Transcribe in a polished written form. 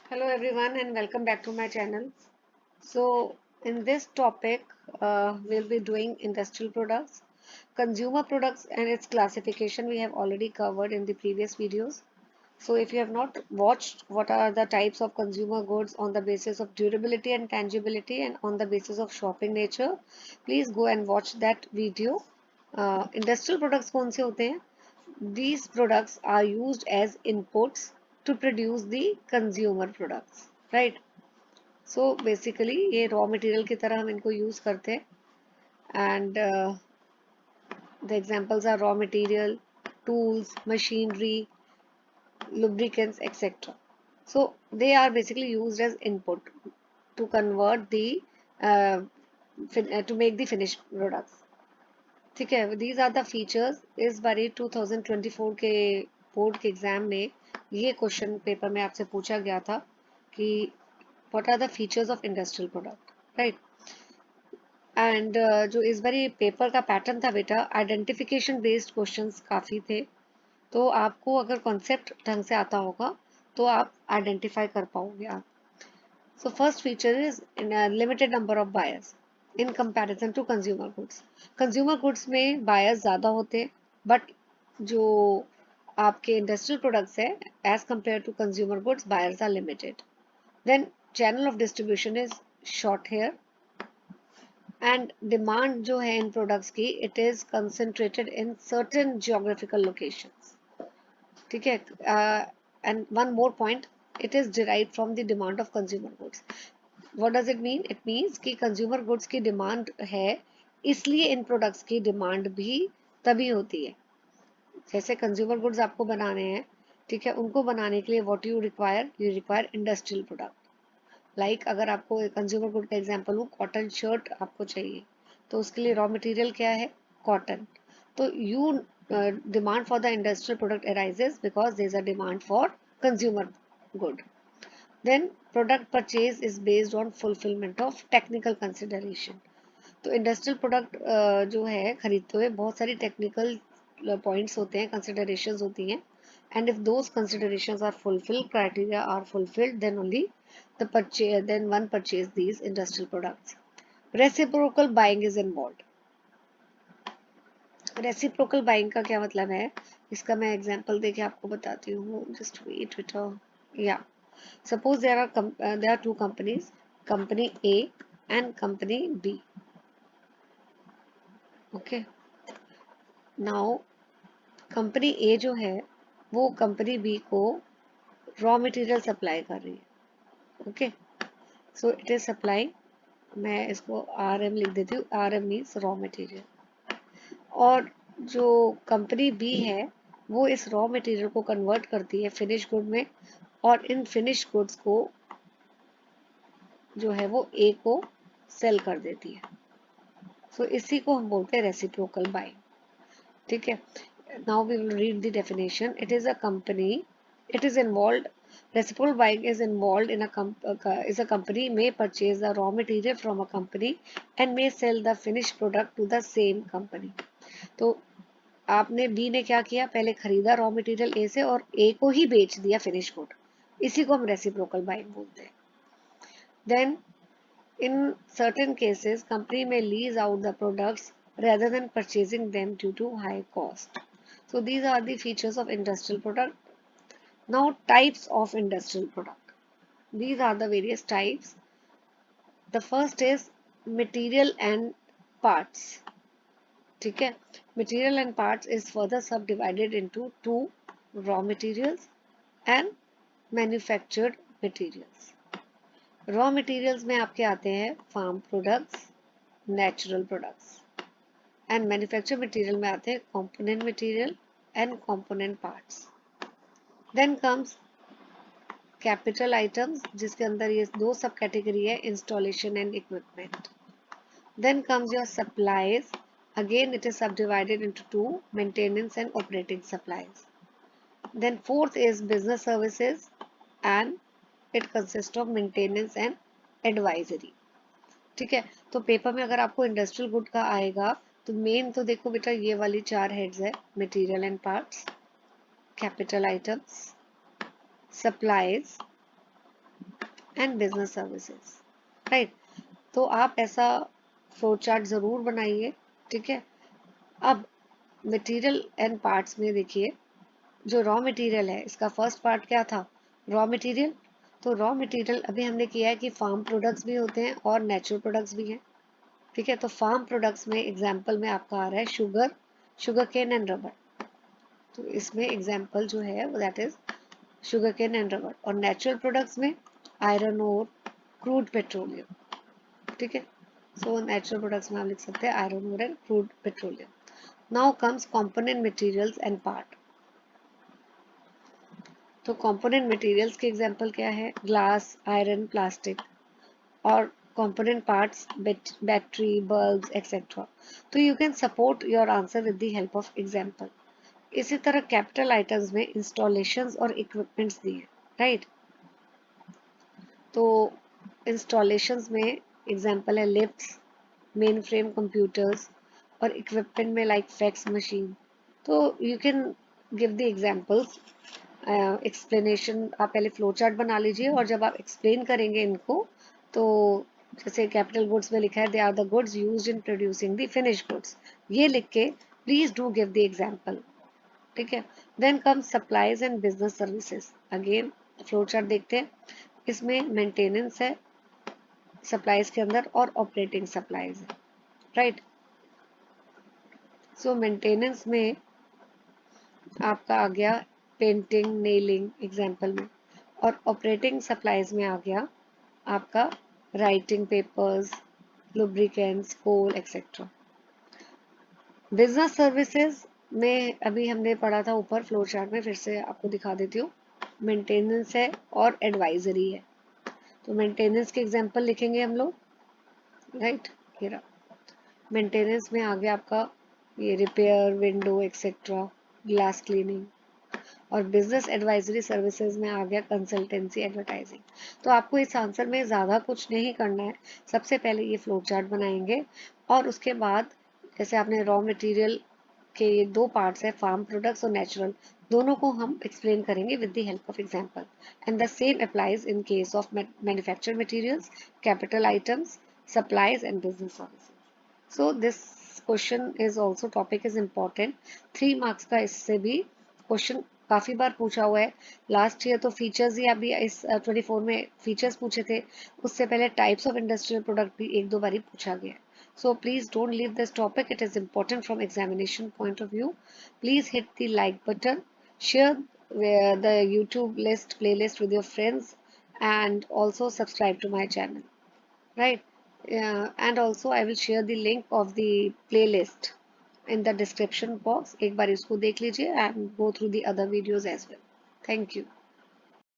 Hello everyone and welcome back to my channel. So in this topic we'll be doing industrial products, consumer products and its classification we have already covered in the previous videos. So if you have not watched what are the types of consumer goods on the basis of durability and tangibility and on the basis of shopping nature, please go and watch that video. Industrial products कौन से होते हैं? These products are used as inputs to produce the consumer products, right? So basically ये raw material की तरह हम इनको use करते हैं and the examples are raw material, tools, machinery, lubricants, etc. So they are basically used as input to convert the to make the finished products. ठीक है, these are the features. इस बारी 2024 के बोर्ड के exam में ये question paper में आपसे पूछा गया था कि what are the features of industrial product, right? And जो इस बारी पेपर का पैटर्न था बेटा, आइडेंटिफिकेशन बेस्ड क्वेश्चंस काफ़ी थे, तो आपको अगर कॉन्सेप्ट ढंग से आता होगा तो आप आइडेंटिफाई कर पाओगे आप. So first feature is in a limited number of buyers in comparison to consumer goods. Consumer goods में buyers ज़्यादा होते हैं, but जो आपके industrial products है, as compared to consumer goods, buyers are limited. Then channel of distribution is short here, and demand जो है इन products की, it is concentrated in certain geographical locations. ठीक है, and one more point, it is derived from the demand of consumer goods. What does it mean? It means कि consumer goods की demand है, इसलिए इन products की demand भी तभी होती है. जैसे consumer goods आपको बनाने हैं, ठीक है, उनको बनाने के लिए what you require industrial product. Like अगर आपको consumer good का example हो, cotton shirt आपको चाहिए, तो उसके लिए raw material क्या है? Cotton. तो demand for the industrial product arises because there is a demand for consumer good. Then product purchase is based on fulfillment of technical consideration. तो इंडस्ट्रियल प्रोडक्ट जो है खरीदते हुए बहुत सारी टेक्निकल पॉइंट्स होते हैं, कंसिडरेशंस होती हैं, and if those considerations are fulfilled, criteria are fulfilled, then only then one purchase these industrial products. Reciprocal buying is involved. Reciprocal buying का क्या मतलब है, इसका मैं एग्जांपल देके आपको बताती हूँ. जस्ट वेट बेटा. या suppose there are two companies, company A and company B. Okay, now company A जो है वो कंपनी बी को रॉ मटेरियल सप्लाई कर रही है. Okay, so it is supply, मैं इसको आर एम लिख देती हूँ. R M means raw material. और जो कंपनी बी है वो इस रॉ मटेरियल को कन्वर्ट करती है फिनिश गुड में, और इन फिनिश गुड्स को जो है वो ए को सेल कर देती है. सो इसी को हम बोलते हैं रेसिप्रोकल बाइंग. ठीक है, now we will read the definition. It is a company, it is involved, reciprocal buying is involved in is a company may purchase the raw material from a company and may sell the finished product to the same company. तो आपने B ने क्या किया, पहले खरीदा raw material A से और ए को ही बेच दिया फिनिश गुड, इसी को हम रेसिप्रोकल बाइंग बोलते हैं. Then in certain cases company may lease out the products rather than purchasing them due to high cost. So these are the features of industrial product. Now types of industrial product. These are the various types. The first is material and parts. ठीक है, material and parts is further subdivided into two: raw materials and manufactured materials. Raw materials में आपके आते हैं farm products, natural products, and manufacture material में आते हैं component material and component parts. Then comes capital items, जिसके अंदर ये दो सब कैटेगरी है, installation and equipment. Then comes your supplies, again it is subdivided into two: maintenance and operating supplies. Then fourth is business services and it consist of maintenance and advisory. ठीक है, तो paper में अगर आपको industrial good का आएगा तो main तो देखो बेटा ये वाली चार हेड्स है: material and parts, capital items, supplies and business services, right. तो आप ऐसा फ्लो चार्ट ज़रूर बनाइए, ठीक है। अब मटेरियल एंड पार्ट्स में देखिए, जो रॉ मटेरियल है इसका फर्स्ट पार्ट क्या था, रॉ मटेरियल। तो रॉ मटेरियल अभी हमने किया है कि फार्म प्रोडक्ट्स भी होते हैं और नेचुरल प्रोडक्ट्स भी हैं, ठीक है। तो फार्म प्रोडक्ट्स में एग्जांपल में आपका आ रहा है sugar, sugar cane and rubber. तो इसमें एग्जांपल जो है वो that is sugar cane and rubber. और नेचुरल प्रोडक्ट्स में आयरन ओर, क्रूड पेट्रोलियम, ठीक है। सो नेचुरल प्रोडक्ट्स में आप लिख सकते हैं iron ore and crude petroleum. Now comes component materials and part. तो कंपोनेंट मटेरियल्स के एग्जांपल क्या है, ग्लास, आयरन, प्लास्टिक। और component parts battery, bulbs etcetera. तो you can support your answer with the help of example. इसी तरह capital items में installations और इक्विपमेंट्स दिए, राइट। तो इंस्टॉलेशंस में एग्जांपल है लिफ्ट्स, मेन फ्रेम कंप्यूटर्स। और इक्विपमेंट में लाइक फैक्स मशीन। तो you can give the examples. Explanation आप पहले फ्लो चार्ट बना लीजिए और जब आप एक्सप्लेन करेंगे इनको, तो जैसे कैपिटल गुड्स में लिखा है they are the goods used in producing the finish goods, ये लिख के please do give the example, ठीक है। Then come supplies and business services. Again flow chart देखते हैं, इसमें मेंटेनेंस है सप्लाईज के अंदर और ऑपरेटिंग सप्लाईज है, राइट। सो मेंटेनेंस में आपका आ गया पेंटिंग, नेलिंग एग्जाम्पल में। और ऑपरेटिंग सप्लाईज में आ गया आपका राइटिंग पेपर्स, लुब्रिकेंट्स, कोल एक्सेट्रा। बिजनेस सर्विसेज में अभी हमने पढ़ा था ऊपर फ्लो चार्ट में, फिर से आपको दिखा देती हूँ। मेंटेनेंस है और एडवाइजरी है। तो मेंटेनेंस के एग्जाम्पल लिखेंगे हम लोग, राइट। मेंटेनेंस में आ गया आपका ये repair, window etcetera, glass cleaning. और बिजनेस एडवाइजरी सर्विसेज में आ गया कंसल्टेंसी, एडवर्टाइजिंग। तो आपको इस आंसर में ज़्यादा कुछ नहीं करना है। सबसे पहले ये फ्लो चार्ट बनाएंगे और उसके बाद जैसे आपने रॉ मटेरियल के ये दो पार्ट्स है, फार्म प्रोडक्ट्स और नेचुरल, दोनों को हम एक्सप्लेन करेंगे with the help of example. And the same applies in case of manufactured materials, capital items, supplies and business services. So this question is also topic is important. 3 marks का इससे भी question काफी बार पूछा हुआ है। Last year तो features ही अभी इस 24 में फीचर्स पूछे थे, उससे पहले टाइप्स ऑफ इंडस्ट्रियल प्रोडक्ट भी एक दो बार पूछा गया। So please don't leave this topic. It is important from examination point of view. Please hit the like button, share the YouTube list playlist with your friends, and also subscribe to my channel. Right? And also I will share the link of the playlist in the description box. एक बार इसको देख लीजिए and go through the other videos as well. Thank you.